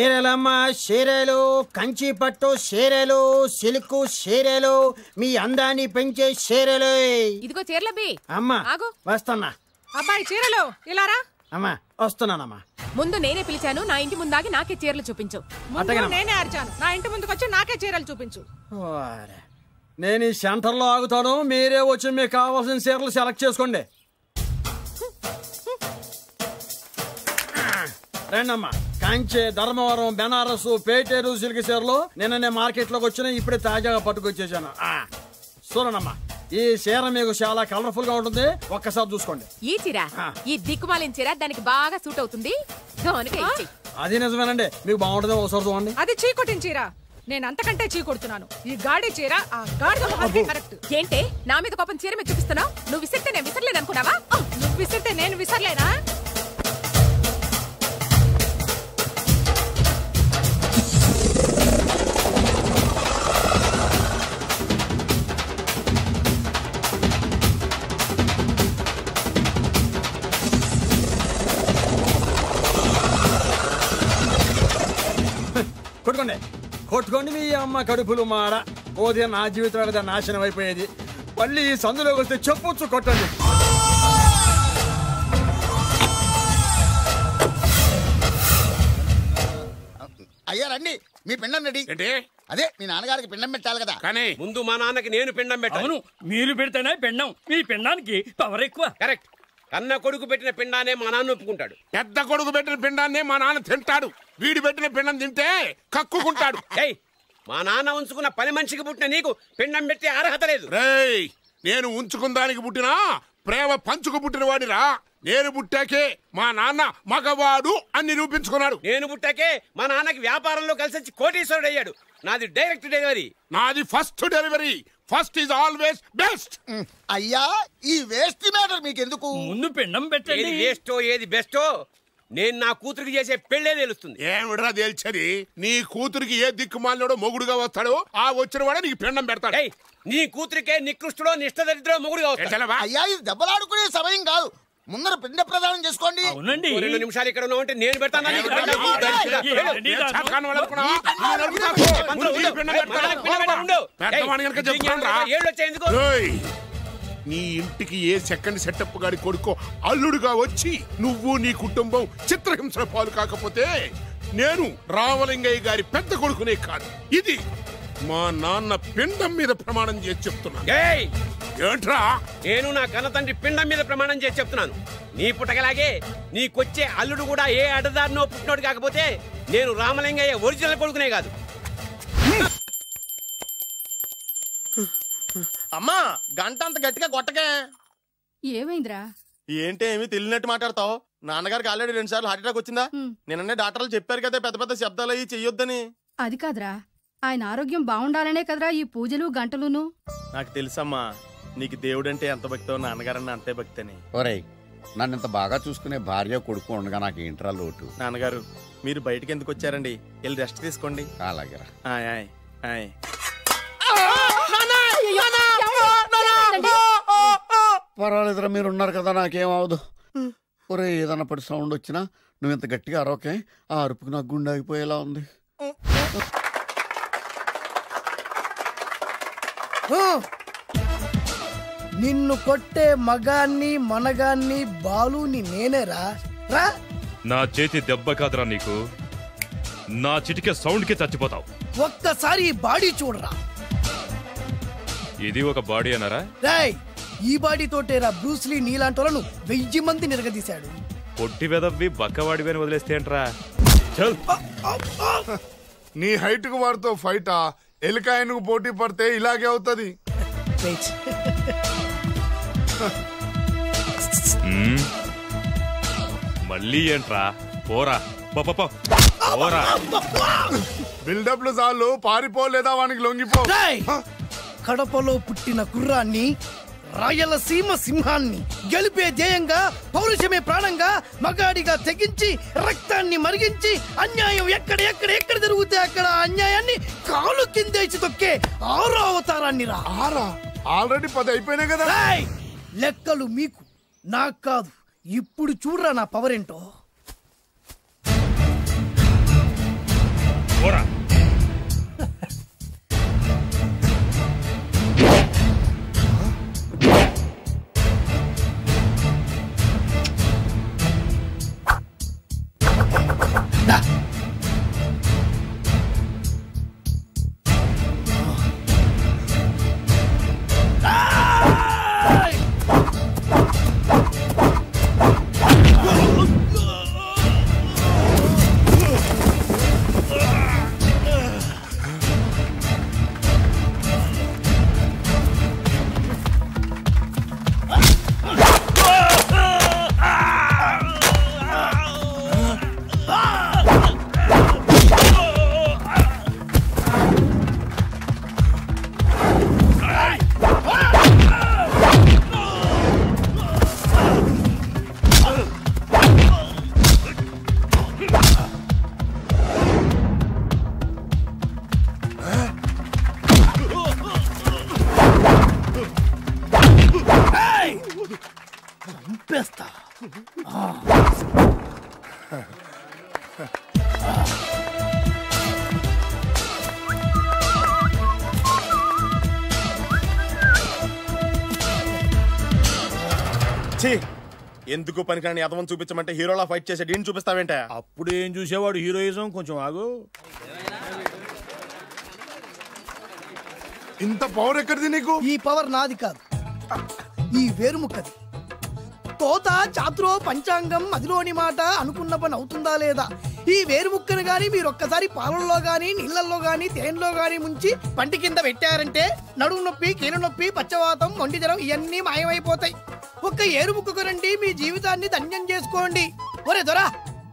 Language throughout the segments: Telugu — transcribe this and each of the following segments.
చీరలమ్మ చీరలు, కంచి పట్టు చీరలు, సిల్క్ చీరలు, మీ అందాన్ని పెంచే చీరలు. ఇదిగో చీరలబ్బి. అమ్మా వస్తున్నా. అబ్బాయి చీరలు ఇలారా. అమ్మా వస్తున్నానమ్మా. ముందు నేనే పిలిచాను, నా ఇంటి ముందాగి నాకే చీరలు చూపించు. నేనే అరిచాను, నా ఇంటి ముందుకు వచ్చి నాకే చీరలు చూపించు. నేను ఈ సెంటర్ లో ఆగుతాను, మీరే వచ్చి మీకు కావాల్సిన చీరలు సెలెక్ట్ చేసుకోండి. రండమ్మా. కంచె, ధర్మవరం, బెనారస్, పేటేరు సిల్క్ చీరలు నిన్ననే మార్కెట్ లోకి వచ్చిన, ఇప్పుడే తాజాగా పట్టుకొచ్చేసాను. చూడండమ్మా, ఈ చీర మీకు చాలా కలర్ఫుల్ గా ఉంటుంది, ఒక్కసారి చూసుకోండి. ఈ చీర, ఈ దిక్కుమాలిన చీర దానికి బాగా సూట్ అవుతుంది. అది నిజమేనండి, మీకు బాగుంటుంది, ఒకసారి చూడండి. అది చీకొట్టిన చీర, నేను అంతకంటే చీకొడుతున్నాను. ఈ గాడి చీర ఆ గాడి కరెక్ట్. ఏంటే నా మీద కోపం చీర మీద చూపిస్తున్నావు? నువ్వు విసిరితే నేను విసరలేను అనుకున్నావా? నువ్వు విసిరితే నేను విసరలేనా? కొట్టుకోండి కొట్టుకోండి, మీ అమ్మ కడుపులు మాడ. పోతే నా జీవితం నాశనం అయిపోయేది. మళ్ళీ ఈ సందులోకి వస్తే చెప్పొచ్చు, కొట్టండి. అయ్యా రండి, మీ పిండం రెడీ. అదే మీ నాన్నగారికి పిండం పెట్టాలి కదా. కానీ ముందు మా నాన్నకి నేను పిండం పెట్టాను. మీరు పెడితేనే పిండం, మీ పిండానికి పవర్ ఎక్కువ. కరెక్ట్. కన్న కొడుకు పెట్టిన పిండానే మా నాన్న ఒప్పుకుంటాడు. పెద్ద కొడుకు పెట్టిన పిండాన్నే మా నాన్న తింటాడు. వీడి పెట్టిన పిండం తింటే కక్కుకుంటాడు. మా నాన్న ఉంచుకున్న పని మనిషికి పుట్టిన నీకు పిండం పెట్టే అర్హత లేదు. రేయ్, నేను ఉంచుకున్న దానికి పుట్టినా ప్రేమ పంచుకు పుట్టిన వాడిరా. నేను పుట్టాకే మా నాన్న మగవాడు అని నిరూపించుకున్నాడు. నేను పుట్టాకే మా నాన్నకి వ్యాపారంలో కలిసి వచ్చి కోటీశ్వరుడు అయ్యాడు. నాది డైరెక్ట్ డెలివరీ. నాది first delivery. First is always best. అయ్యా, ఈ వేస్ట్ మ్యాటర్ మీకు ఎందుకు? ముందు పిండం పెట్టండి. ఏది వేస్టో ఏది బెస్టో నేను నా కూతురికి చేసే పెళ్లే తెలుస్తుంది. ఏమిడ్రా తేల్చది? నీ కూతురికి ఏ దిక్కుమాలినోడో మొగుడుగా వస్తాడో ఆ వచ్చిన వాడే నీకు పిండం పెడతాడు. నీ కూతురికే నికృష్టుడో నిష్ఠదరిద్రో మొగుడుగా వస్తాడు. అయ్యా, ఇది దెబ్బలాడుకునే సమయం కాదు, ముందర పిండ ప్రదానం చేసుకోండి. 2 నిమిషాలు ఇక్కడ ఉన్నావంటే నేను పెడతాను. నీ ఇంటికి ఏ సెకండ్ సెటప్ గారి కొడుకో అల్లుడుగా వచ్చి నువ్వు నీ కుటుంబం చిత్రహింసల పాలు కాకపోతే నేను రామలింగయ్య గారి పెద్ద కొడుకునే కాదు, ఇది మా నాన్న పిండం మీద ప్రమాణం చేసి చెప్తున్నా. ఏంట్రా? నేను నా కన్న తండ్రి పిండం మీద ప్రమాణం చేసి చెప్తున్నాను. నీ పుట్టగలాగే నీకొచ్చే అల్లుడు కూడా ఏ అడ్డదారినో పుట్టినోడు కాకపోతే నేను రామలింగయ్య ఒరిజినల్ కొడుకునే కాదు. అమ్మా, గంట అంత గట్టిగా కొట్టకే. ఏమైందిరా? ఏంటి ఏమి తెలియనట్టు మాట్లాడతావు? నాన్నగారికి ఆల్రెడీ 2 సార్లు హార్ట్ అటాక్ వచ్చిందా? నిన్ననే డాక్టర్లు చెప్పారు కదా పెద్ద పెద్ద శబ్దాలు అయ్యి చెయ్యొద్దని. అది కాదురా, ఆయన ఆరోగ్యం బాగుండాలనే కదరా ఈ పూజలు గంటలును. నాకు తెలుసమ్మా, నీకు దేవుడంటే ఎంత భక్తో నాన్నగారన్న అంతే భక్తి అని. ఒరేయ్, నన్ను ఇంత బాగా చూసుకునే భార్య కొడుకు ఉండగా నాకు ఏంట్రా లోటు? నాన్నగారు, మీరు బయటికి ఎందుకు వచ్చారండి? వెళ్ళి రెస్ట్ తీసుకోండి. అలాగే. పర్వాలేదురా, మీరున్నారు కదా, నాకేమవదు. ఒరే, ఏదన్నా పడి సౌండ్ వచ్చినా నువ్వు ఇంత గట్టిగా అరవకే. ఆ అరుపుకు నాకు గుండె ఆగిపోయేలా ఉంది. నిన్ను కొట్టే మగాన్ని మనగాన్ని బాలుని నేనేరా. రా. నా చేతి దెబ్బ కాదురా నీకు, నా చిటికే సౌండ్ కి చచ్చిపోతావు. ఒక్కసారి ఈ బాడీ చూడరా. ఇది ఒక బాడీ అన్నారా? రాయ్, ఈ బాడీ తోటేరా బ్రూస్లీ నీలాంటోలను 1000 మంది నిరగదీశాడు. పొట్టి వెదవ్వి బక్కవాడివి అని వదిలేస్తే ఏంట్రా? నీ హైట్ కు వాడితో ఫైటా? ఎలికాయనకు పోటీ పడితే ఇలాగే అవుతుంది. మళ్ళీ ఏంట్రా? పోరా పోరా. బిల్డప్లు చాలు, పారిపోలేదా వానికి లొంగిపో. కడపలో పుట్టిన కుర్రాన్ని, రాయలసీమ సింహాన్ని గెలిపే ధ్యేయంగా, పౌరుషమే ప్రాణంగా, మగాడిగా తెగించి రక్తాన్ని మరిగించి అన్యాయం ఎక్కడ జరుగుతే అక్కడ అన్యాయాన్ని కాలు కిందేసి తొక్కే 6వ అవతారాన్ని రా. ఆల్రెడీ 10 అయిపోయినాయి కదా. లెక్కలు మీకు, నాకు కాదు. ఇప్పుడు చూడరా నా పవర్ ఏంటో. పోరా. ఎందుకు పనికిరాని అదవం చూపించమంటే హీరోలా ఫైట్ చేసే డీన్ చూపిస్తావేంట? అప్పుడు ఏం చూసేవాడు హీరోయిజం. కొంచెం ఆగు. ఇంత పవర్ ఎక్కడిది నీకు? ఈ పవర్ నాది కాదు, ఈ వేరుముక్కది. తోత చాతురో పంచాంగం అదిలోని మాట అనుకున్న పని అవుతుందా లేదా? ఈ వేరుముక్కను గాని మీరు ఒక్కసారి పాలల్లో గాని నీళ్లలో గాని తేనెలో గాని ముంచి పంటి కింద పెట్టారంటే నడుము నొప్పి, కీలు నొప్పి, పచ్చవాతం, మొండి జ్వరం ఇవన్నీ మాయమైపోతాయి. ఒక్క ఏరుముక్కకు రండి, మీ జీవితాన్ని ధన్యం చేసుకోండి. ఒరే దొరా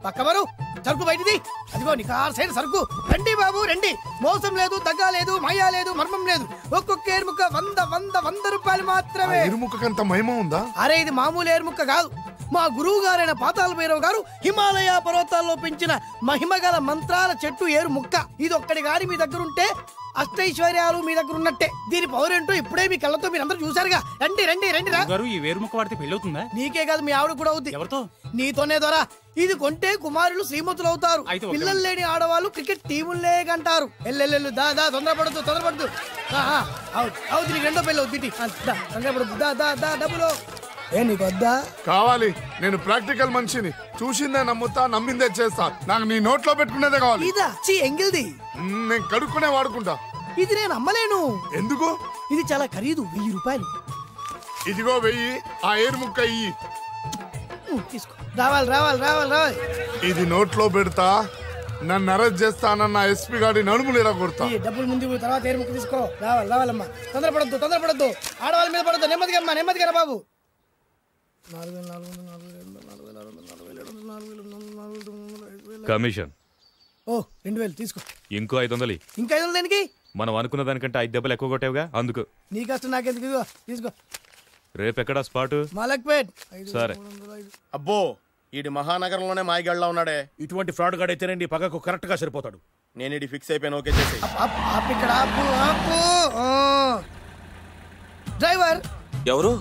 పక్కవరు, సరుకు బయటిది. అదిగో నికార్సైన సరుకు. రండి బాబు రండి, మోసం లేదు, దగ్గ లేదు, మాయా లేదు, మర్మం లేదు. ఒక్కొక్క ఏరుముక్క 100 రూపాయలు మాత్రమే. ఏరుముక్కకంత మహిమ ఉందా? అరే ఇది మామూలు ఏరుముక్క కాదు. మా గురువు గారైన పాతాళ భైరవ్ గారు హిమాలయ పర్వతాల్లో పెంచిన మహిమగల మంత్రాల చెట్టు ఏరుముక్క. ఇది ఒక్కడి గాని మీ దగ్గర ఉంటే అష్టైశ్వర్యాలు మీ దగ్గర ఉన్నట్టే. దీని పవర్ ఏంటో ఇప్పుడే మీ కళ్ళతో మీరు అందరూ చూసారుగా. రండి రండి రండి రా. ఈ వేరుముక్క వాడితే పెళ్లి అవుతుందా? నీకే కాదు, మీ ఆవిడ కూడా అవుతుంది. ఎవరితో? నీతోనే ద్వారా. ఇది కొంటే కుమారులు శ్రీమంతులు అవుతారు. పిల్లలు లేని ఆడవాళ్ళు క్రికెట్ టీములే కంటారు. ఎల్లెల్లెల్లు దా దా, తొందరపడద్దు. అవుతుంది, నీకు రెండో పెళ్ళి అవుతుంది. తొందరపడద్దు, దా దా దా, డబ్బులు ఏ నీకు వద్దా? కావాలి. నేను ప్రాక్టికల్ మనిషిని. చూసిందే నమ్ముతా, నమ్మిందే చేస్తా. నాకు నీ నోట్లో పెట్టుకునేదే కావాలి. ఇదా చీ ఎంగిల్ది. నేను కడుక్కునే వాడుకుంటా. ఇది నేను అమ్మలేను. ఎందుకు? ఇది చాలా ఖరీదు, 1000 రూపాయలు. ఇదిగో 1000. ఆ ఏరుముక్క ఇయ్యి. తీసుకో. రావాలి. ఇది నోట్లో పెడతా, నన్ను అరెస్ట్ చేస్తానన్న ఎస్పీ గాడి నడుములు ఇలా కొడతా. డబ్బులు ముందు తర్వాత ఏరుముక్క తీసుకో. రావాలమ్మా. తొందరపడద్దు. ఆడవాళ్ళ మీద పడద్దు. నెమ్మదిగా బాబు. కమిషన్. ఓ 2000 తీసుకో. ఇంకో 500. ఇంకా 500 దేనికి? మనం అనుకున్న దానికంటే 5 దెబ్బలు ఎక్కువ కొట్టావుగా, అందుకు. నీ కష్టం నాకెందుకు? తీసుకో. రేపెక్కడా స్పాట్? మలక్పేట్. సరే. అబ్బో, ఈడి మహానగరంలోనే మాయగాళ్ళ ఉన్నాడే. ఇటువంటి ఫ్రాడ్ గాడు అయితేనండి పగకు కరెక్ట్ గా సరిపోతాడు. నేను ఇది ఫిక్స్ అయిపోయాను. ఓకే చేసి డ్రైవర్. ఎవరు?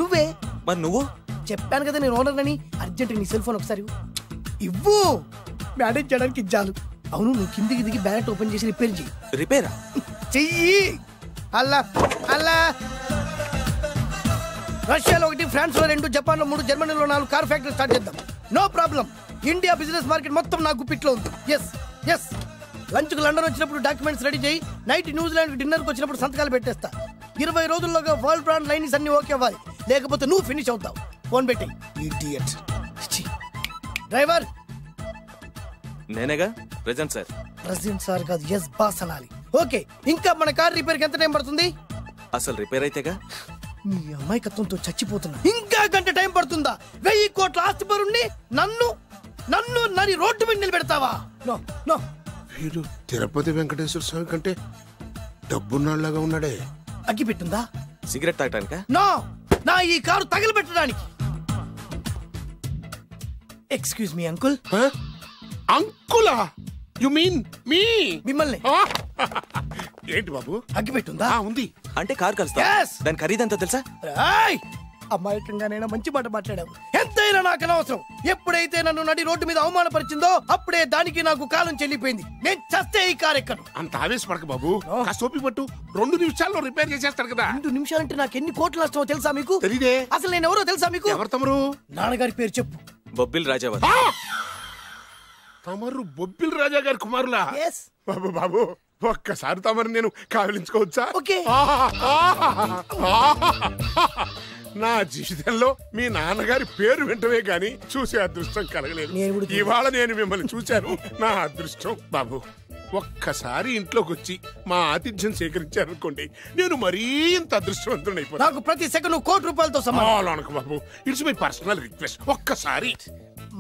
నువ్వే. మరి నువ్వు? చెప్పాను కదా నేను ఓనర్ అని. అర్జెంట్ నీ సెల్ ఫోన్ ఒకసారి ఇవ్వు. మేనేజ్ చేయడానికి ఇచ్చాను. అవును, నువ్వు కిందికి దిగి బ్యాలెట్ ఓపెన్ చేసి రిపేర్ చెయ్యి. రిపేరా? చెయ్యి. అల్లా రష్యాలో 1, ఫ్రాన్స్ లో 2, జపాన్ లో 3, జర్మనీలో 4 కార్ ఫ్యాక్టరీ స్టార్ట్ చేద్దాం. No problem. India business market మొత్తం నా గుప్పిట్లో ఉంది. ఎస్ లంచ్ కు లండన్ వచ్చినప్పుడు డాక్యుమెంట్స్ రెడీ చేయి. నైట్ న్యూజిలాండ్ డిన్నర్ కు వచ్చినప్పుడు సంతకాలు పెట్టేస్తా. 20 రోజుల్లోగా వరల్డ్ బ్రాండ్ లైన్స్ అన్ని ఓకే అవ్వాలి, లేకపోతే నువ్వు ఫినిష్ అవుతావు. ఫోన్ పెట్టి. ఇడియట్. డ్రైవర్. నేనేగా ప్రెజెంట్ సార్. ప్రెజెంట్ సార్ కాదు, ఎస్ బాస్ అనాలి. ఓకే, ఇంకా మన కార్ రిపేర్ కి ఎంత టైం పడుతుంది? అసలు రిపేర్ అయితేగా. మీ అమాయకత్వంతో చచ్చిపోతున్నా. ఇంకా గంట టైం పడుతుందా? 1000 కోట్ల ఆస్తి పరుణ్ణి నన్ను నరి రోడ్డు మీద నిలబెడతావా? నో. వీడు తిరుపతి వెంకటేశ్వర స్వామి కంటే డబ్బున్నాళ్ళగా ఉన్నాడే. అగ్గి పెట్టుందా? సిగరెట్ తాగటానికా? నో, నా ఈ కారు తగలబెట్టడానికి. Excuse me uncle. అంకులా? You mean me? మిమ్మల్ని. ఏంటి బాబు? అగ్గి పెట్టుందా? ఉంది. అంటే కార్ కలుస్తా. దాని ఖరీదంతా తెలుసా? అమాయకంగానైనా మంచి మాట మాట్లాడావు. ఎంతైనా నాకు అనవసరం. ఎప్పుడైతే నన్ను నడి రోడ్డు మీద అవమానపరిచిందో అప్పుడే దానికి నాకు కాలం చెల్లిపోయింది. నేను చస్తే ఈ కారు ఎక్కను. అంత ఆవేశపడక బాబు, సోపి పట్టు 2 నిమిషాల్లో రిపేర్ చేసేస్తాడు కదా. 2 నిమిషాలంటే నాకు ఎన్ని కోట్లు నష్టమో తెలుసా మీకు? తెలీదే. అసలు నేను ఎవరో తెలుసా మీకు? ఎవరు తమరు? నాన్నగారి పేరు చెప్పు. బొబ్బిల్ రాజావారు. తమరు బొబ్బిల్ రాజా గారి కుమారులా? బాబు బాబు, ఒక్కసారి తమరు నేను కావలించుకోవచ్చా? నా జీవితంలో మీ నాన్నగారి పేరు వింటమే గాని చూసే అదృష్టం కలగలేదు. ఇవాళ నేను మిమ్మల్ని చూశాను, నా అదృష్టం. బాబు ఒక్కసారి ఇంట్లోకి వచ్చి మా ఆతిథ్యం సేకరించారనుకోండి, నేను మరీ ఇంత అదృష్టవంతుడైపోతాను. నాకు ప్రతి సెకండ్ ₹1,00,00,000తో సమానం. బాబు, ఇట్స్ మై పర్సనల్ రిక్వెస్ట్. ఒక్కసారి.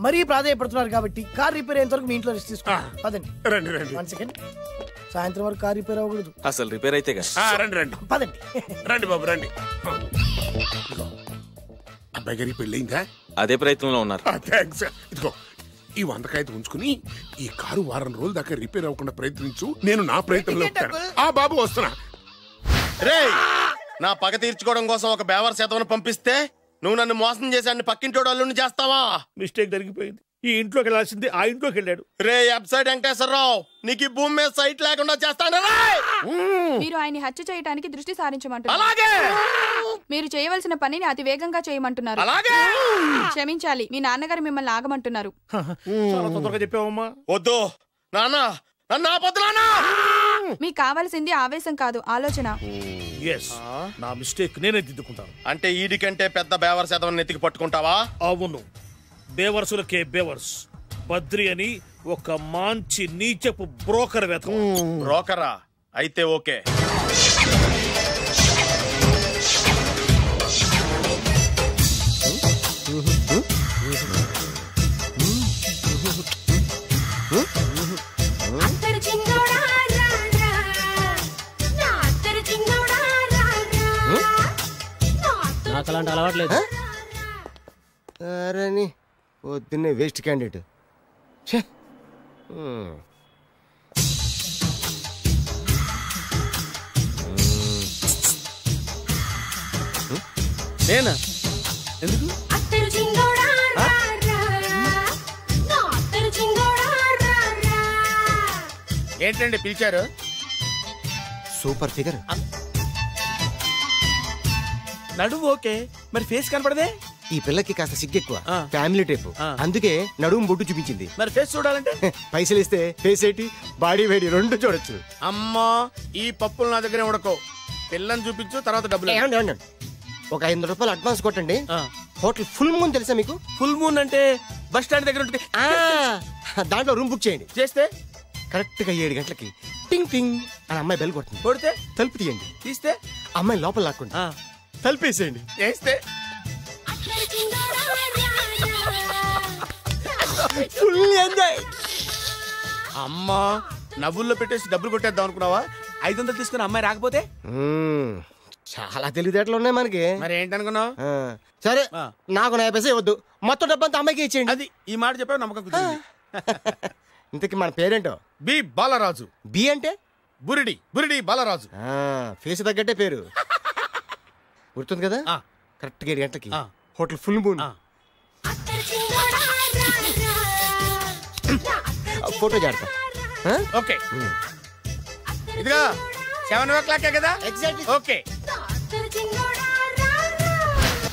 మరీ ప్రాధాయపడుతున్నారు కాబట్టి కార్ రిపేర్ అయ్యేంత వరకు మీ ఇంట్లో రెస్ట్ తీసుకోండి. పదండి. రండి రండి. 1 సెకండ్. సాయంత్రం వరకు కార్ రిపేర్ అవ్వకూడదు. అసలు రిపేర్ అయితే రండి రండి. పదండి. రండి బాబు రండి. అబ్బాయి గారి పెళ్ళయిందా? అదే ప్రయత్నంలో ఉన్నారు. థ్యాంక్స్. ఇదిగో ఈ 100 కాగితం ఉంచుకుని ఈ కారు వారం రోజుల దాకా రిపేర్ అవ్వకుండా ప్రయత్నించు. నేను నా ప్రయత్నంలో ఉంటాను. బాబు వస్తున్నా. రే, నా పగ తీర్చుకోవడం కోసం ఒక బేవర్ శాతం పంపిస్తే నువ్వు నన్ను మోసం చేశాన్ని పక్కింటోడు అల్లుని చేస్తావా? మిస్టేక్ జరిగిపోయింది. ఈ ఇంట్లోకి వెళ్ళాల్సింది ఆ ఇంట్లోకి వెళ్ళాడు. రే వెబ్సైట్ వెంకటేశ్వరరావు, నీకు ఈ భూమి మీద సైట్ లేకుండా చేస్తాను. మీరు ఆయన్ని హత్య చేయడానికి దృష్టి సారించమంటున్నారు. అలాగే. మీరు చేయవలసిన పనిని అతి వేగంగా చేయమంటున్నారు. అలాగే. క్షమించాలి, మీ నాన్నగారు మిమ్మల్ని ఆగమంటున్నారు. చాలా తొందరగా చెప్పావమ్మా. వద్దు నాన్న, నన్ను ఆపొద్దు నాన్న. మీకు కావాల్సింది ఆవేశం కాదు, ఆలోచన. నా మిస్టేక్ నేనే దిద్దుకుంటాను. అంటే ఈడికంటే పెద్ద బేవర్ శాతం నెత్తికి పట్టుకుంటావా? అవును, బేవర్సులకే బేవర్స్. బద్రి అని ఒక మంచి నీచపు బ్రోకర్ వేతం. బ్రోకరా? అయితే ఓకే. నాకు అలాంటి అలవాట్లేదు. అరే పొద్దున్నే వేస్ట్ క్యాండిడేట్. నేనా? ఎందుకు? ఏంటండి పిలిచారు? Super figure. నడుము ఓకే, మరి ఫేస్ కనపడదే. ఈ పిల్లకి కాస్త సిగ్గెక్కువ, ఫ్యామిలీ టైప్. అందుకే నడుము బొట్టు చూపించింది. మరి ఫేస్ చూడాలంటే పైసలు ఇస్తే ఫేస్ ఏంటి, బాడీ వేడి 2 చూడొచ్చు. అమ్మా, ఈ పప్పులు నా దగ్గర ఉడకో. పిల్లని చూపించు, తర్వాత డబ్బులు. ఒక ₹500 అడ్వాన్స్ కొట్టండి. హోటల్ ఫుల్ మూన్ తెలుసా మీకు? ఫుల్ మూన్ అంటే బస్ స్టాండ్ దగ్గర ఉంటుంది. దాంట్లో రూమ్ బుక్ చేయండి. చేస్తే కరెక్ట్ గా 7 గంటలకి టింగ్ టింగ్ అని అమ్మాయి బెల్ కొడుతుంది. కొడితే తలుపు తీయండి. తీస్తే అమ్మాయి లోపల లాక్కోండి. తలుపేసేయండి. చేస్తే ఫుల్ ఎంజాయ్. అమ్మా, నవ్వుల్లో పెట్టేసి డబ్బులు కొట్టేద్దాం అనుకున్నావా? 500 తీసుకుని అమ్మాయి రాకపోతే? చాలా తెలివితేటలు ఉన్నాయి మనకి. మరి ఏంటనుకున్నావు? సరే, నాకు 50 పైసలు ఇవ్వద్దు, మొత్తం డబ్బంతా అమ్మాయికి ఇచ్చేయండి. అది ఈ మాట చెప్పావు, నమ్మకం కుదిరింది. ఇంతకీ మన పేరేంటో? బి బాలరాజు. బి అంటే బురిడి. బురిడి బాలరాజు. ఫేస్ తగ్గట్టే పేరు. గుర్తుంది కదా? కరెక్ట్ 7 గంటలకి హోటల్ ఫుల్ మూన్. ఫోటో జాడతా. ఓకే, ఇదిగా 7 కదా? Exactly. Okay.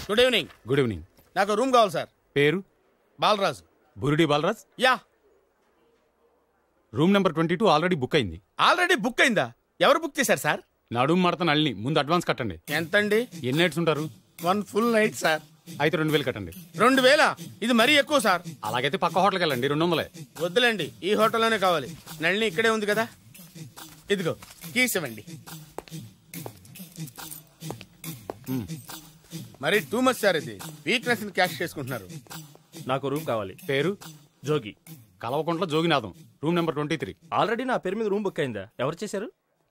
Good evening. Good evening. నాకు రూమ్ కావాలి సార్. పేరు? Balaraju. Burudi Balaraj? Yeah. Room number 22 already book అయింది. ఆల్రెడీ బుక్ అయిందా? ఎవరు బుక్ చేశారు సార్? నడుము మడత నల్ని. ముందు అడ్వాన్స్ కట్టండి. ఎంతండి? ఎన్ని నైట్స్ ఉంటారు? 1 ఫుల్ నైట్ సార్. అయితే 2000 కట్టండి. 2000? ఇది మరీ ఎక్కువ సార్. అలాగైతే పక్క హోటల్కి వెళ్ళండి, 200. వద్దులేండి, ఈ హోటల్లోనే కావాలి. నళిని ఇక్కడే ఉంది కదా. ఇదిగో కీస్ ఇవ్వండి. మరి టూ మచ్ సార్, ఇది వీక్నెస్ క్యాష్ చేసుకుంటున్నారు. నాకు రూమ్ కావాలి. పేరు? Jogi. Kalavakuntla Joginatham. Room number 23. Already నా పేరు మీద రూమ్ బుక్ అయిందా? ఎవరు చేశారు?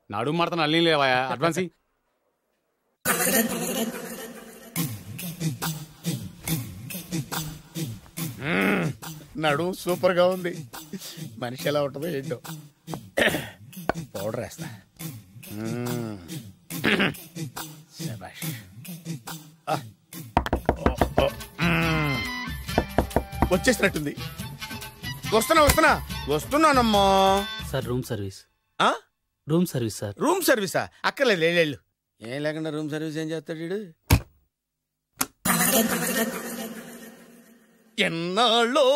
నడుము మడత నల్లి లేవా? అడ్వాన్స్. నడు సూపర్ గా ఉంది. మనిషి ఎలా ఉంటుందో ఏంటో. పౌడర్ వేస్తా. శభాష్. వచ్చేసినట్టుంది. వస్తున్నానమ్మా. Sir room service. Room service sir. Room సర్వీసా? అక్కర్లేదు, లేళ్ళు. ఏం లేకుండా రూమ్ సర్వీస్ ఏం చేస్తాడు వీడు? ఎన్నాళ్ళో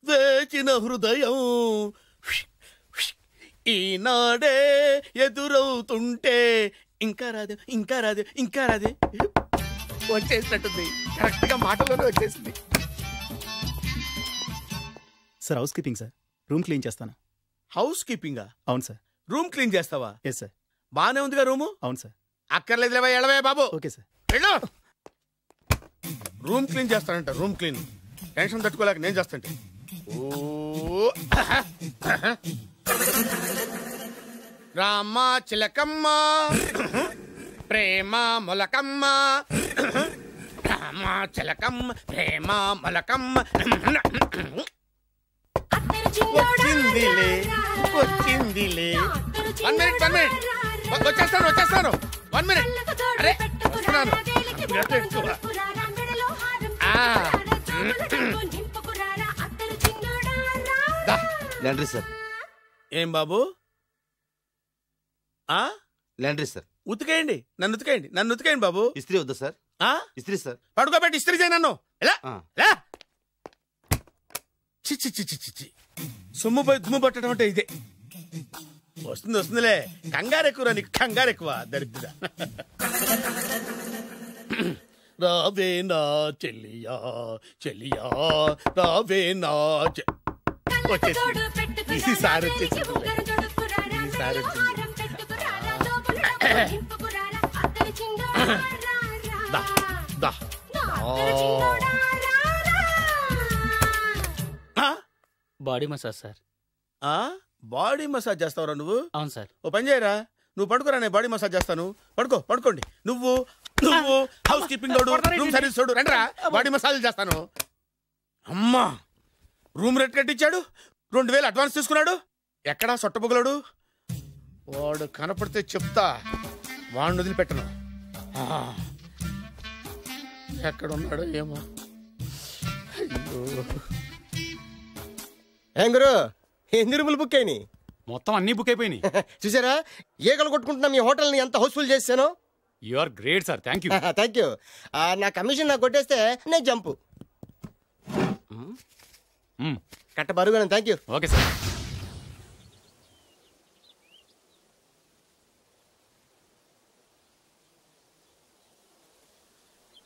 వేచిన హృదయం ఈనాడే ఎదురవుతుంటే ఇంకా రాదు వచ్చేసినట్టుంది. కరెక్ట్ గా మాటలోనే వచ్చేసింది. Sir housekeeping sir. Room clean చేస్తాను. హౌస్ కీపింగా? అవును సార్. రూమ్ క్లీన్ చేస్తావా? Yes sir. బానే ఉందిగా రూము? అవును సార్. అక్కర్లేదు, ఎడవే బాబు. Okay sir. వెళ్ళు. రూమ్ క్లీన్ చేస్తానంట. రూమ్ క్లీన్ టెన్షన్ తట్టుకోలేక నేను చేస్తాంటే. రామ చిలకమ్మ ప్రేమ మొలకమ్మ, రామ చిలకమ్మ ప్రేమ మొలకమ్మ. వచ్చిందిలే. 1 minute. వచ్చేస్తాను. 1 minute. అరే వస్తున్నాను. Laundry sir. ఏం బాబు? Laundry sir. ఉతికేయండి, నన్ను ఉతికేయండి బాబు. ఇస్త్రీ వద్దా సార్? ఇస్త్రీ సార్. పడుకోబెట్టి ఇస్త్రీ చేయి నన్ను. ఎలా చిచ్చి సొమ్ము పోయి దుమ్ము పట్టడం అంటే ఇదే. వస్తుందిలే. కంగారెక్కువ నీకు, కంగారెక్కువ దరిద్ర. రావే నా చెల్లియా రావే నా వచ్చేసి ఈసారి వచ్చేసి body massage sir. Body massage చేస్తావురా నువ్వు? అవును సార్. ఓ పని చేయరా, నువ్వు పడుకోరా, నేను బాడీ మసాజ్ చేస్తాను. పడుకోండి. నువ్వు హౌస్ కీపింగ్ రూమ్ సర్వీస్ చూడు, రండిరా బాడీ మసాజ్ చేస్తాను. అమ్మా, రూమ్ రేట్ కట్టించాడు, 2000 అడ్వాన్స్ తీసుకున్నాడు. ఎక్కడా సొట్టబుగలాడు? వాడు కనపడితే చెప్తా, వాడిని వదిలిపెట్టను. ఎక్కడున్నాడో ఏమో. ఏం గురు, ఎన్ని రూములు బుక్ అయినాయి? మొత్తం అన్ని బుక్ అయిపోయినాయి. చూసారా ఈగలు కొట్టుకుంటున్నా మీ హోటల్ని ఎంత హౌస్ఫుల్ చేశాను. You are great sir. Thank you. నా కమిషన్ నాకు కొట్టేస్తే నేను జంపు కట్ట బరువుగా. Thank you. Okay sir.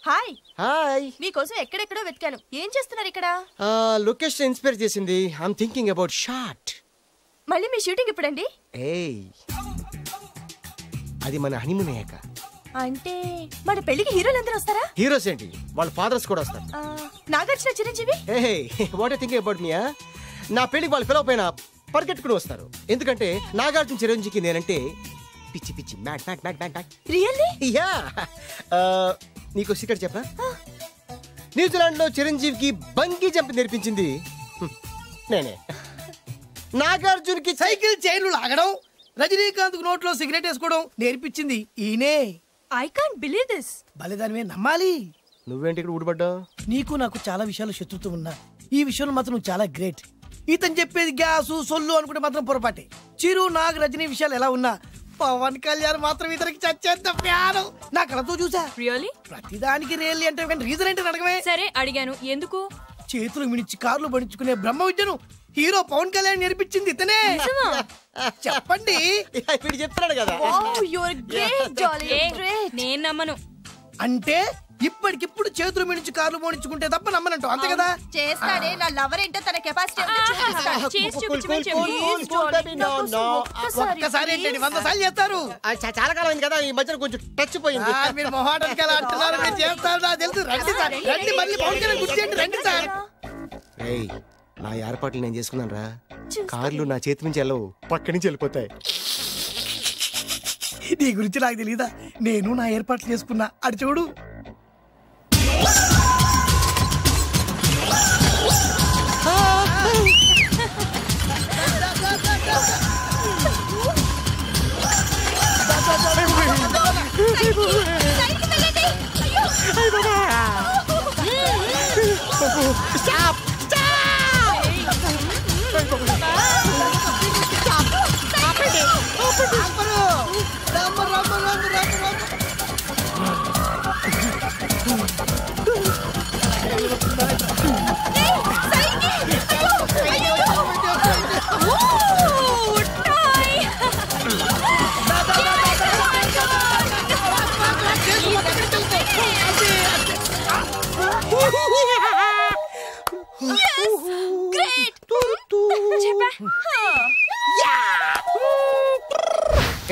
Hi. మీకోసం ఎక్కడెక్కడో వెతికాను. ఏం చేస్తున్నారు ఇక్కడ? లొకేషన్ ఇన్స్పైర్ చేసింది. I'm thinking about short. మళ్ళీ మీ షూటింగ్ ఎప్పుడండి? అది మన హనీమూన్ అయ్యాక. అంటే మన పెళ్లికి హీరోలు అందరూ వస్తారా? హీరోస్ ఏంటి, వాళ్ళ ఫాదర్స్ కూడా వస్తారు. Nagarjuna, Chiranjeevi. What I thinking about me. నా పెళ్లికి వాళ్ళు పిలవపోయినా పరిగెట్టుకుని వస్తారు. ఎందుకంటే నాగార్జున చిరంజీవికి నేనంటే పిచ్చి మ్యాట్. రియల్లీ? యా. నీకు సీక్రెట్ చెప్పా? న్యూజిలాండ్ లో చిరంజీవికి బంగీ జంప్ నేర్పించింది నేనే. నాగార్జున్కి సైకిల్ చైన్లు లాగడం, రజనీకాంత్ నోట్లో సిగరెట్ వేసుకోవడం నేర్పించింది ఈయనే. I can't believe this. బలిదానివే నమ్మాలి. నువ్వేంటి ఇక్కడ ఊడిపడ్డావు? నీకు నాకు చాలా విషయాలు శత్రుత్వం ఉన్నా ఈ విషయంలో మాత్రం నువ్వు చాలా గ్రేట్. ఇతను చెప్పేది గ్యాసు సొల్లు అనుకుంటే మాత్రం పొరపాటే. చిరు, నాగ్, రజనీ విషయాలు ఎలా ఉన్నా పవన్ కళ్యాణ్ మాత్రం ఇతనికి చచ్చేంత ప్యాను. నా కళతో చూసా. రియల్లీ? ప్రతిదానికి రియల్లీ అంటే రీజన్ ఏంటి అడగమే. సరే అడిగాను, ఎందుకు? చేతులు మిడిచి కార్లు పడించుకునే బ్రహ్మ విద్యను హీరో పవన్ కళ్యాణ్ నేర్పించింది ఇతనే. చెప్పండి. చెప్తున్నాడు కదా. నేను నమ్మను. అంటే ఇప్పటికిప్పుడు చేతులు మిడిచి కార్లు మోడించుకుంటే తప్ప నమ్మనంటూ, అంతే కదా? చేస్తాడే. నా లవర్ ఏంటో తన కెపాసిటీ ఒక్కసారి ఏంటండి 100 సార్లు చేస్తారు. చాలా కాలం అయింది కదా, ఈ మధ్యన కొంచెం టచ్ పోయింది. మీరు మొహాటానికి ఎలా అంటున్నారు? మీరు చేస్తారు, నాకు తెలుసు. రండి సార్, రండి. మళ్ళీ పవన్ కళ్యాణ్ గుర్తు చేయండి. రండి సార్. నా ఏర్పాట్లు నేను చేసుకున్నాను రా. కార్లు నా చేతి నుంచి వెళ్ళవు, పక్క నుంచి వెళ్ళిపోతాయి. నీ గురించి నాకు తెలీదా? నేను నా ఏర్పాట్లు చేసుకున్నా. అటు చూడు. Stop!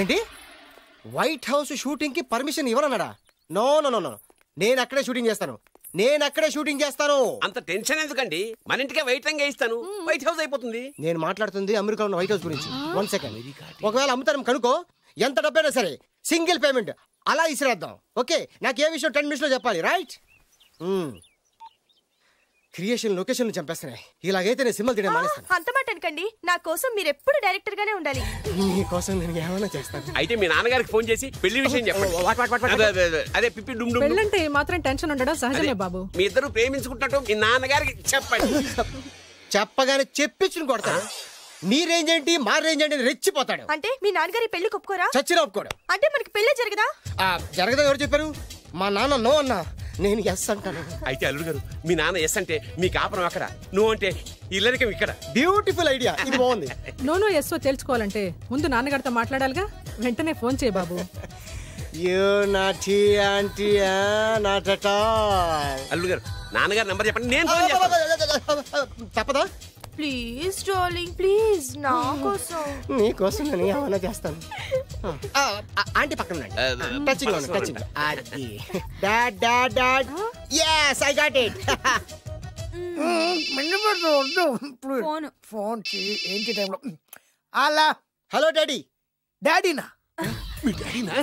ఏంటి వైట్ హౌస్ షూటింగ్ కి పర్మిషన్ ఇవ్వనన్నాడా? నో నో నో నో, నేను అక్కడే షూటింగ్ చేస్తాను. అంత టెన్షన్ ఎందుకండి? మన ఇంటికే వైట్ రంగే ఇస్తాను, వైట్ హౌస్ అయిపోతుంది. నేను మాట్లాడుతుంది అమెరికాలో ఉన్న వైట్ హౌస్ గురించి. 1 సెకండ్. ఒకవేళ అమ్ముతాను కనుకో, ఎంత డబ్బైనా సరే సింగిల్ పేమెంట్ అలా ఇసిరేద్దాం. ఓకే, నాకు ఏ విషయం 10 minutes లో చెప్పాలి, రైట్? Creation location చంపేస్తున్నాయి. ఇలాగైతే నేను సినిమాలు తీయడం మానేస్తాను. అంత మాట అనకండి, నా కోసం మీరు ఎప్పుడు డైరెక్టర్ గానే ఉండాలి. మీకోసం నేను ఏమైనా చేస్తాను. అయితే మీ నాన్నగారికి ఫోన్ చేసి పెళ్లి విషయం చెప్పండి. అదే పిప్పి డుమ్ డుమ్. పెళ్ళంటే మాత్రం టెన్షన్ ఉండడం సహజమే బాబు. మీ ఇద్దరు ప్రేమించుకుంటున్నట్టు మీ నాన్నగారికి చెప్పండి. చెప్పగానే చెప్పించుని కొడతాడు. మీ రేంజ్ ఏంటి మా రేంజ్ ఏంటి రెచ్చిపోతాడు. అంటే మీ నాన్నగారి పెళ్లి ఒప్పుకోరా? చచ్చినా ఒప్పుకోడు. అంటే మనకి పెళ్లి జరగదా? జరగదా ఎవరు చెప్పారు? మా నాన్న నో అన్నా, నేను ఎస్ అంటాను. అయితే అల్లుడు గారు, మీ నాన్న ఎస్ అంటే మీ కాపురం అక్కడ, నువ్వు అంటే ఇల్లరికం ఇక్కడ. బ్యూటిఫుల్ ఐడియా, ఇది బాగుంది. నోనో ఎస్ఓ తెలుసుకోవాలంటే ముందు నాన్నగారితో మాట్లాడాలిగా. వెంటనే ఫోన్ చేయి బాబు. అల్లుడు గారు, నాన్నగారు నంబర్ చెప్పండి, నేను ఫోన్ చేస్తాను. తప్పదా? ప్లీజ్ డార్లింగ్, ప్లీజ్ నా కోసం. నీకోసం నేను ఏమైనా చేస్తాను. ఆంటీ పక్కన టచింగ్ టచింగ్. అది dad dad dad. yes I got it. Phone ఏంటి టైంలో? అలా హలో డాడీ. డాడీనా? మీ డాడీనా?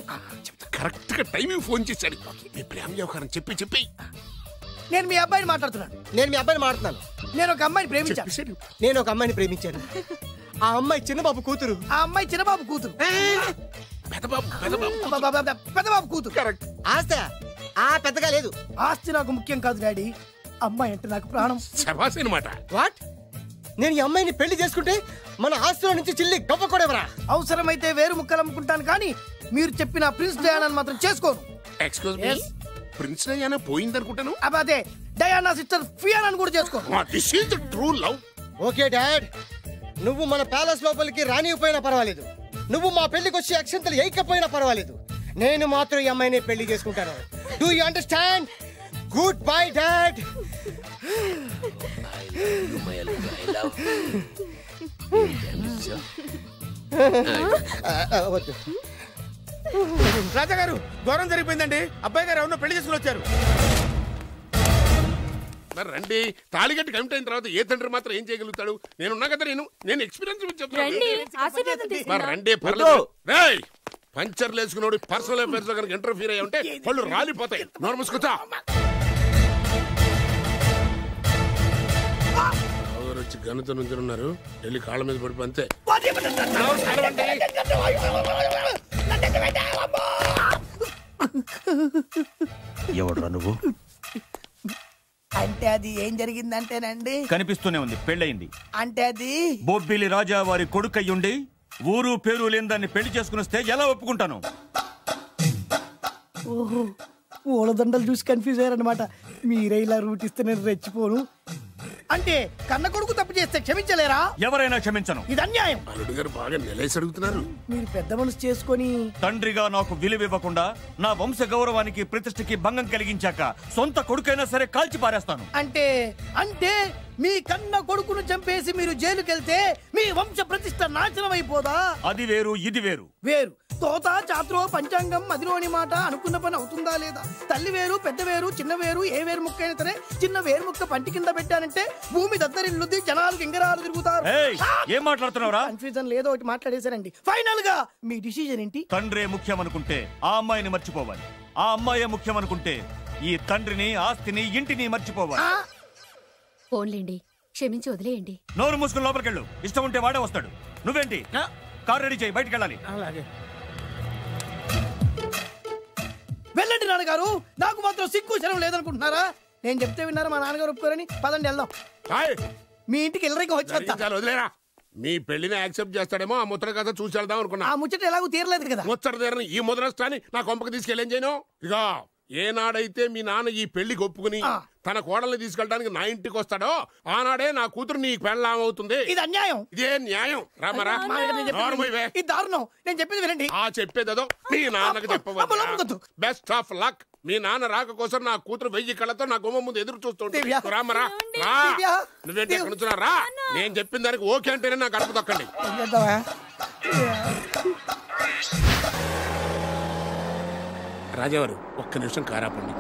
చెప్తా, కరెక్ట్ గా టైమింగ్ ఫోన్ చేశాడు. మీ ప్రేమ వ్యవహారం చెప్పి నేను మీ అబ్బాయిని మాట్లాడుతున్నాను. నేను ఒక అమ్మాయిని ప్రేమించాను. ఆ అమ్మాయి చిన్నబాబు కూతురు. పెద్దబాబు కూతురు. కరెక్ట్. ఆస్తి పెద్దగా లేదు. ఆస్తి నాకు ముఖ్యం కాదు డాడీ, అమ్మాయి అంటే నాకు ప్రాణం. వాట్? నేను ఈ అమ్మాయిని పెళ్లి చేసుకుంటే మన ఆస్తిలో నుంచి చిల్లి గవ్వ కూడా ఎవరా? అవసరమైతే వేరు ముక్కలు అమ్ముకుంటాను, కానీ మీరు చెప్పిన ప్రిన్స్ డయానాని మాత్రం చేసుకోను. ఎక్స్క్యూజ్ మీ, ప్రిన్స్ డయానా పోయిందనుకుంటాను. అదే డయానా సిస్టర్ ఫియానాని కూడా చేసుకోను. This is the true love. Okay dad, నువ్వు మన ప్యాలెస్ లోపలికి రానిపోయినా పర్వాలేదు, నువ్వు మా పెళ్లికి వచ్చి అక్షంతలు వేయకపోయినా పర్వాలేదు, నేను మాత్రం ఈ అమ్మాయిని పెళ్లి చేసుకుంటాను. Do you understand? Goodbye dad. Raja గారు, ఘోరం జరిగిపోయిందండి. అబ్బాయి గారు ఎవరినో పెళ్లి చేసుకుని వచ్చారు. మరి రండి, తాళిగట్టి కమిట్ అయిన తర్వాత ఏ తండ్రి మాత్రం ఏం చేయగలుగుతాడు? నేనున్నా కదా, నేను ఎక్స్పీరియన్స్ చెప్తాను. మరి రండి, పర్లేదు. రేయ్, పంచర్లు వేసుకున్నాడు పర్సనల్ అఫైర్స్ లో కనుక ఇంటర్ఫీర్ అయ్యి ఉంటే పళ్ళు రాలిపోతాయి. నోరు మూసుకొచ్చా. వచ్చి గనుతో నుంచి ఉన్నారు, వెళ్ళి కాళ్ళ మీద పడిపో అంతే. ఎవడ్రా నువ్వు? అంటే అది ఏం జరిగిందంటేనండి, కనిపిస్తూనే ఉంది, పెళ్ళయింది. అంటే అది బొబ్బిలి రాజా వారి కొడుకయ్యుండి ఊరు పేరు లేని దాన్ని పెళ్లి చేసుకుని వస్తే ఎలా ఒప్పుకుంటాను? ఓహో, ఓలదండలు చూసి కన్ఫ్యూజ్ అయ్యారనమాట. మీరే ఇలా రూట్ ఇస్తే నేను రెచ్చిపోను. అంటే కన్న కొడుకు తప్పు చేస్తే క్షమించలేరా? ఎవరైనా క్షమించను. ఇది అన్యాయం. అల్లుడు గారు బాగా నిలేసి అడుగుతున్నారు. మీరు పెద్ద మనసు చేసుకొని తండ్రిగా నాకు విలువ ఇవ్వకుండా నా వంశ గౌరవానికి ప్రతిష్టకి భంగం కలిగించాక సొంత కొడుకైనా సరే కాల్చి పారేస్తాను. అంటే అంటే మీ కన్న కొడుకును చంపేసి మీరు జైలుకెళ్తే మీ వంశ ప్రతిష్ట నాశనం అయిపోదా? అది వేరు, ఇది వేరు. వేరు. తోత చాత్రో పంచాంగం మదిలోని మాట అనుకున్న పని అవుతుందా లేదా? తల్లి వేరు, పెద్ద వేరు, చిన్న వేరు, ఏ వేరు ముక్క అయినా సరే చిన్న వేరు ముక్క పంటి కింద పెట్టానంటే భూమి దద్దరిల్లుద్ది, జనాలు గింగరాలు తిరుగుతారు. ఏం మాట్లాడుతున్నావురా? కన్ఫ్యూజన్ లేదో ఒకటి మాట్లాడేశారండి. ఫైనల్ గా మీ డిసిజన్ ఏంటి? తండ్రే ముఖ్యం అనుకుంటే ఆ అమ్మాయిని మర్చిపోవాలి, ఆ అమ్మాయే ముఖ్యం అనుకుంటే ఈ తండ్రిని, ఆస్తిని, ఇంటిని మర్చిపోవాలి. ఫోన్లేండి, క్షమించి వదిలేయండి. నోరు మూసుకుని లోపలికెళ్ళు. ఇష్టం ఉంటే వాడే వస్తాడు. నువ్వేంటి? కార్ రెడీ చేయి, బయటికి వెళ్ళాలి. వెళ్ళండి నాన్నగారు, నాకు మాత్రం సిగ్గు శరం లేదనుకుంటున్నారా? నేను చెప్తే విన్నారా? మా నాన్నగారు ఒప్పుకోరని. పదండి వెళ్దాం. మీ ఇంటికి ఎల్లరికి వచ్చేరా. మీ పెళ్లిని యాక్సెప్ట్ చేస్తాడేమో, ఆ ముచ్చట కథ చూసి వెళ్దాం అనుకున్నా. ఆ ముచ్చట ఎలాగో తీరలేదు కదా. ముచ్చట తీరని ఈ ముద్రస్తాని నా కొంపకి తీసుకెళ్ళేం చేయను. ఇక ఏనాడైతే మీ నాన్న ఈ పెళ్లికి ఒప్పుకుని తన కోడల్ని తీసుకెళ్ళడానికి నా ఇంటికి వస్తాడో ఆనాడే నా కూతురు నీ పెళ్ళామవుతుంది. ఇది అన్యాయం. ఇదే న్యాయం. రామరా, ఇది దారుణం. నేను చెప్పేది వినండి. ఆ చెప్పేదో మీ నాన్నకు చెప్పవద్దు. Best of luck. మీ నాన్న రాక కోసం నా కూతురు 1000 కళ్ళతో నా గుమ్మ ముందు ఎదురు చూస్తుంటే రామరా, నువ్వేంటి ఎక్కడ నుంచున్నా రా. నేను చెప్పిన దానికి ఓకే అంటేనే నా గడప తొక్కండి. రాజావారు ఒక్క నిమిషం కారాపండి.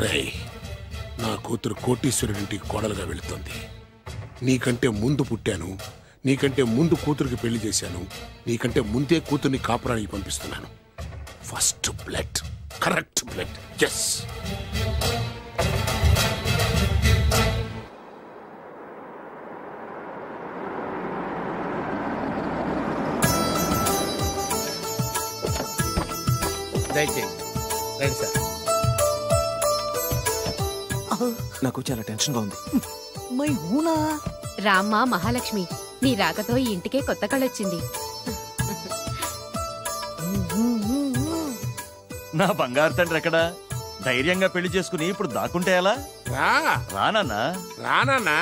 రేయ్, నా కూతురు కోటీశ్వరుడింటికి కోడలుగా వెళుతుంది. నీకంటే ముందు పుట్టాను, నీకంటే ముందు కూతురికి పెళ్లి చేశాను, నీకంటే ముందే కూతుర్ని కాపురానికి పంపిస్తున్నాను. First blood, correct blood. Yes. దయచేయండి. రండి సార్. నాకు చాలా టెన్షన్ గా ఉంది. రామ్మా మహాలక్ష్మి, నీ రాకతో ఈ ఇంటికే కొత్త కళొచ్చింది. నా బంగారు తండ్రి ఎక్కడా? ధైర్యంగా పెళ్లి చేసుకుని ఇప్పుడు దాక్కుంటే ఎలా? రానా రానా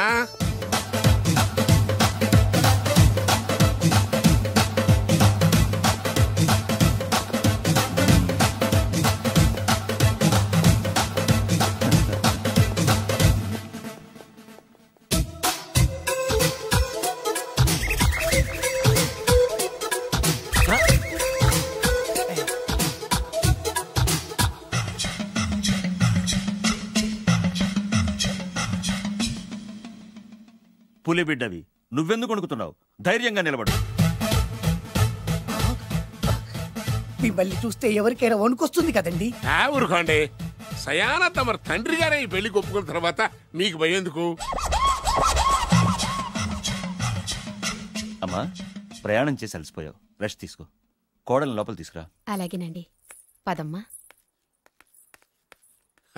పులి బిడ్డవి, నువ్వెందుకు వణుకుతున్నావు? ధైర్యంగా నిలబడు. మిమ్మల్ని చూస్తే ఎవరికైనా వణుకొస్తుంది కదండి. ఊరుకోండి. సయాన తమ తండ్రి గారే ఈ పెళ్లి ఒప్పుకున్న తర్వాత మీకు భయందుకు? అమ్మా, ప్రయాణం చేసి అలసిపోయావు, రెస్ట్ తీసుకో. కోడలు లోపల తీసుకురా. అలాగేనండి, పదమ్మా.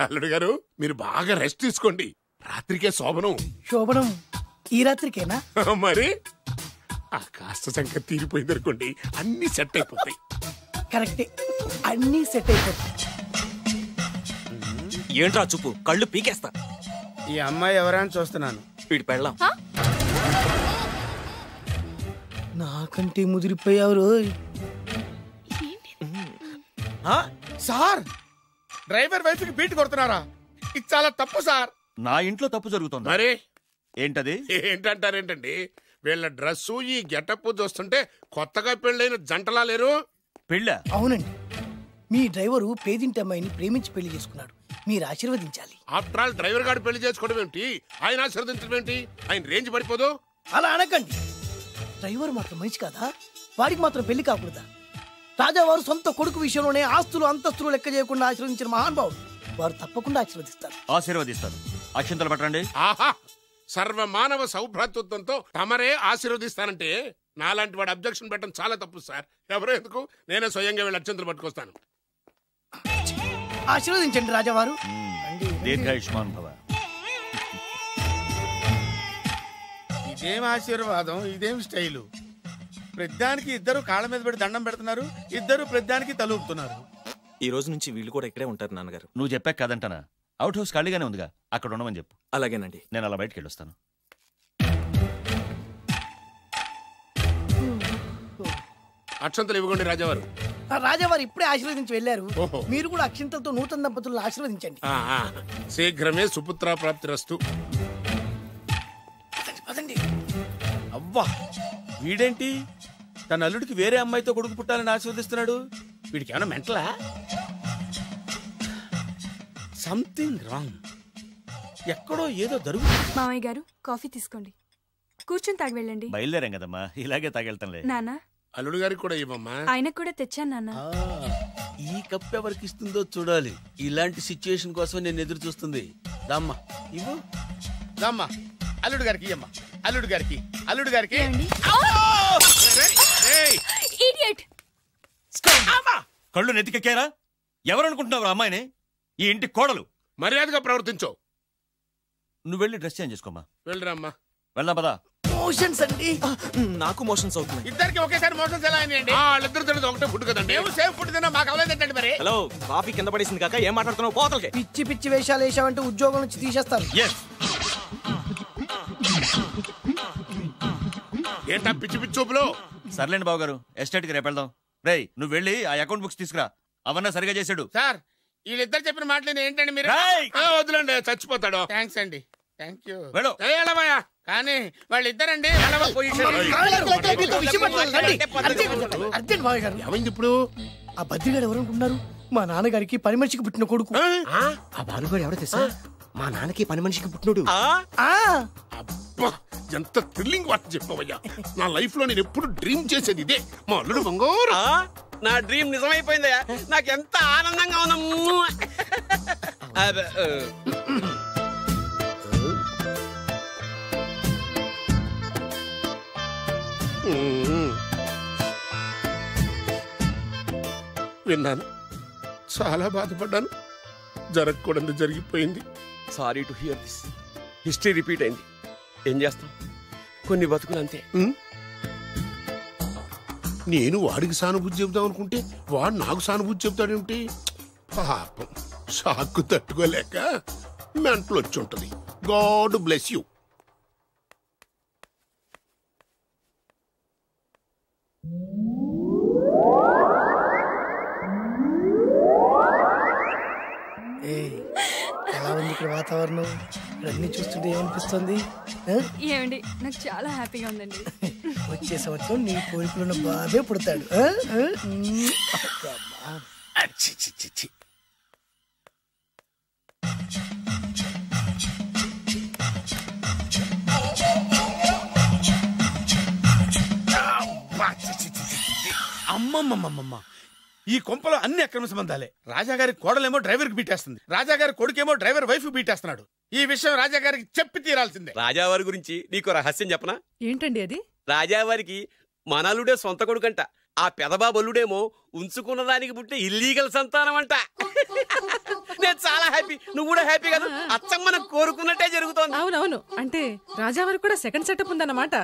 అల్లుడు గారు, మీరు బాగా రెస్ట్ తీసుకోండి. రాత్రికే శోభనం. శోభనం ఈ రాత్రికేనా? మరి ఆ కాస్త సంఖ్య తీరిపోయింది అనుకోండి, అన్ని సెట్ అయిపోతాయి. కరెక్టే, అన్ని సెట్ అయిపోతాయి. ఏంట్రా చూపు, కళ్ళు పీకేస్తా. ఈ అమ్మాయి ఎవరైనా చూస్తున్నాను. వీడి పెళ్ళాం. నాకంటే ముదిరిపోయావు. సార్, డ్రైవర్ వైఫ్ కి బీట్ కొడుతున్నారా? ఇది చాలా తప్పు సార్. నా ఇంట్లో తప్పు జరుగుతుంది. మరి ఏంటది? ఏంటంటారేంటండి? వీళ్ళ డ్రెస్సు, ఈ గెటప్ చూస్తుంటే కొత్తగా పెళ్ళైన జంటలా లేరు. పెళ్ళా? అవునండి, మీ డ్రైవరు పేదింటి అమ్మాయిని ప్రేమించి పెళ్లి చేసుకున్నాడు. మీరు ఆశీర్వదించాలి. ఆఫ్టర్ ఆల్ డ్రైవర్ గారు పెళ్లి చేసుకోవడం ఏంటి, ఆయన ఆశీర్వదించడం ఏంటి? ఆయన రేంజ్ పడిపోదు. అలా అనకండి. డ్రైవర్ మాత్రం మనిషి కాదా? వాడికి మాత్రం పెళ్లి కాకూడదా? రాజావారు సొంత కొడుకు విషయంలోనే ఆస్తులు అంతస్తులు లెక్క చేయకుండా ఆశీర్వదించిన మహానుభావుడు. వారు తప్పకుండా ఆశీర్వదిస్తారు. ఆశీర్వదిస్తారు. అక్షంతలు పట్టండి. ఆహా, సర్వమానవ సౌభ్రాతృత్వంతో తమరే ఆశీర్వదిస్తానంటే నాలాంటి వాడు అబ్జెక్షన్ పెట్టడం చాలా తప్పు సార్. ఎవరో ఎందుకు, నేనే స్వయంగా వీళ్ళ అత్యంతలు పట్టుకొస్తాను. ఆశీర్వదించండి రాజావారు. దీర్ఘాయుష్మాన్ భవ. ఇదేం ఆశీర్వాదం, ఇదేం స్టైలు? ప్రతిదానికి ఇద్దరు కాళ్ళ మీద పెట్టి దండం పెడుతున్నారు, ఇద్దరు ప్రతిదానికి తలూపుతున్నారు. ఈ రోజు నుంచి వీళ్ళు కూడా ఇక్కడే ఉంటారు నాన్నగారు. నువ్వు చెప్పాక కాదంటానా? అవుట్ హౌస్ ఖాళీగానే ఉందిగా, అక్కడ ఉండమని చెప్పు. అలాగేనండి. నేను అలా బయటకు వెళ్ళొస్తాను. అక్షంతలు ఇవ్వకండి రాజావారు. రాజావారు ఇప్పుడే ఆశీర్వదించి వెళ్ళారు. మీరు కూడా అక్షింతలతో నూతన దంపతులను ఆశీర్వదించండి. శీఘ్రమే సుపుత్ర ప్రాప్తిరస్తు. అవ్వా, వీడేంటి తన అల్లుడికి వేరే అమ్మాయితో కొడుకు పుట్టాలని ఆశీర్వదిస్తున్నాడు? వీడికి ఏమైనా మెంటలా? Something wrong. ఎక్కడో ఏదో జరుగుతుంది. మామయ్య గారు, కాఫీ తీసుకోండి. కూర్చొని తాగి వెళ్ళండి. బయలుదేరాం కదమ్మా, ఇలాగే తాగెళ్తానులే. నానా, అల్లుడు గారికి కూడా ఇవ్వమ్మా. ఆయనకు కూడా తెచ్చాను నాన్న. ఈ కప్ ఎవరికి ఇస్తుందో చూడాలి. ఇలాంటి సిచ్యుయేషన్ కోసం నేను ఎదురు చూస్తుంది. దామ్మా ఇవ్వు, దామ్మా. అల్లుడు గారికి ఇయ్యమ్మా. అల్లుడు గారికి, అల్లుడు గారికి. కళ్ళు నెత్తికెక్కారా? ఎవరనుకుంటున్నావు అమ్మాయిని? ఈ ఇంటి కోడలు. మర్యాదగా ప్రవర్తించో. నువ్వు వెళ్ళి డ్రెస్ చేంజ్ చేసుకోమ్మా. వెళ్ళరమ్మా. వెళ్దాం పదా. మోషన్స్ అండి. నాకు మోషన్స్ అవుతున్నాయి. ఇద్దరికి ఒకేసారి మోషన్స్ ఎలా అయినాయండి? వాళ్ళిద్దరు తినదు ఒకటే ఫుడ్ కదండి. మేము సేమ్ ఫుడ్ తిన్నా, మాకు అవలేదండి. మరి హలో, కాఫీ కింద పడేసింది కాక ఏం మాట్లాడుతున్నావు? పోతలకి. పిచ్చి పిచ్చి వేషాలు వేసామంటే ఉద్యోగం నుంచి తీసేస్తారు. ఏంటా పిచ్చి పిచ్చి చూపులు? సర్లేండి బాబు గారు, ఎస్టేట్ కి రేపు వెళ్దాం. రేయ్, నువ్వు వెళ్ళి ఆ అకౌంట్ బుక్స్ తీసుకురా. అవన్నా సరిగా చేసాడు. సార్, వీళ్ళిద్దరు చెప్పిన మాటలు ఏంటండి మీరు? వద్దులండి, చచ్చిపోతాడు. థ్యాంక్స్ అండి, థ్యాంక్ యూ వెళ్ళు. కానీ వాళ్ళిద్దరండి అర్జెంట్ మావయ్య గారు. ఏమైంది ఇప్పుడు? ఆ బద్రిగాడు ఎవరు అనుకుంటున్నారు? మా నాన్నగారికి పని మనిషికి పుట్టిన కొడుకు. ఆ బాలుగాడు ఎవడో తెలుసా? మా నాన్నకి పని మనిషికి పుట్టినోడు. ఎంత థ్రిల్లింగ్ వార్త చెప్పవయ్యా. నా లైఫ్ లో నేను ఎప్పుడు డ్రీమ్ చేసేది ఇదే. మా అల్లుడు బంగారు. నా డ్రీమ్ నిజమైపోయిందయ్యా. నాకు ఎంత ఆనందంగా ఉందా. విన్నాను, చాలా బాధపడ్డాను. జరగకూడదు జరిగిపోయింది. Sorry to hear this. History repeat అయింది. ఏం చేస్తాం, కొన్ని బతుకులు అంతే. నేను వాడికి సానుభూతి చెబుతాం అనుకుంటే వాడు నాకు సానుభూతి చెబుతాడేమిటి? పాపం, షాక్కు తట్టుకోలేక మెంటలు వచ్చి ఉంటది. God bless you. ఎలా ఉంది ఇక్కడ వాతావరణం? ఇవన్నీ చూస్తుంటే ఏమనిపిస్తుంది? ఏమండి, నాకు చాలా హ్యాపీగా ఉందండి. వచ్చే సంవత్సరం నీ కోరికలున్న బాబే పుడతాడు. అమ్మమ్మమ్మమ్మ, ఈ కొంపలో అన్ని అక్రమ సంబంధాలే. రాజాగారి కోడలేమో డ్రైవర్కి బీటేస్తుంది, రాజాగారి కొడుకేమో డ్రైవర్ వైఫ్ బీటేస్తున్నాడు. ఈ విషయం రాజాగారికి చెప్పి తీరాల్సిందే. రాజావారి గురించి నీకు రహస్యం చెప్పనా? ఏంటండి అది? రాజావారికి మనలుడే సొంత కొడుకంట. ఆ పెదబాబల్లుడేమో ఉంచుకున్న దానికి పుట్టిన ఇల్లీగల్ సంతానం అంట. నేను చాలా హ్యాపీ. నువ్వు కూడా హ్యాపీ కదా? అచ్చం మనం కోరుకున్నట్టే జరుగుతోంది. అవునవును. అంటే రాజావారికి కూడా సెకండ్ సెటప్ ఉందన్నమాట.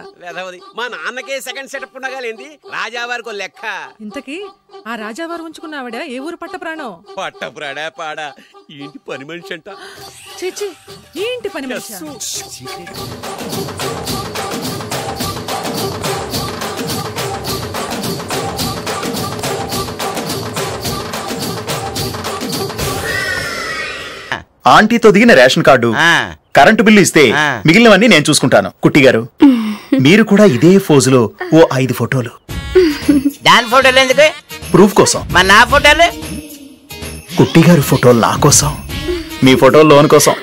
మా నాన్నకే సెకండ్ సెటప్ ఉండగాలేంది, రాజావారికి లెక్క. ఇంతకీ ఆ రాజావారు ఉంచుకున్న ఆవిడ ఏ ఊరు పట్ట ప్రాణం? పట్ట ప్రాడా పాడా ఏంటి పని మనిషి అంట. చీచి, ఏంటి పని మనిషి? ఆంటీతో దిగిన రేషన్ కార్డు, కరెంటు బిల్లు ఇస్తే మిగిలినవన్నీ నేను చూసుకుంటాను. కుట్టి గారు, మీరు కూడా ఇదే ఫోజులో ఓ 5 ఫోటోలు. దాని ఫోటోలు ఎందుకు? ప్రూఫ్ కోసం. మరి నా ఫోటోలు? కుట్టి గారి ఫోటోలు నా కోసం, మీ ఫోటోలు లోన్ కోసం.